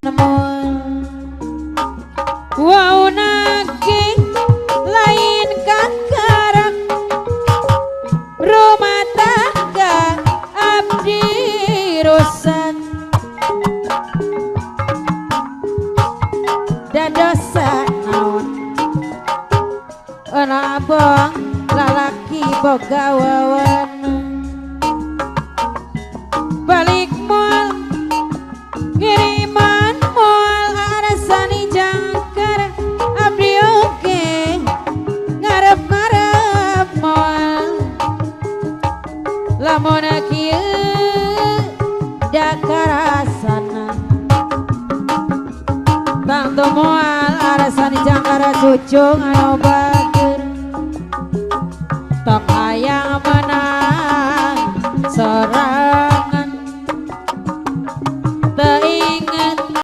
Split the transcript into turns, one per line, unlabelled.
Wow naging lain kakarang rumah tangga abdi rusak dadosa naon ana abang lalaki boga wawana balik moal kiriman moal arasani jangkar abdi oke ngarep-ngarep moal lamun kieu da karasana tangtu moal arasani jangkar cucung anu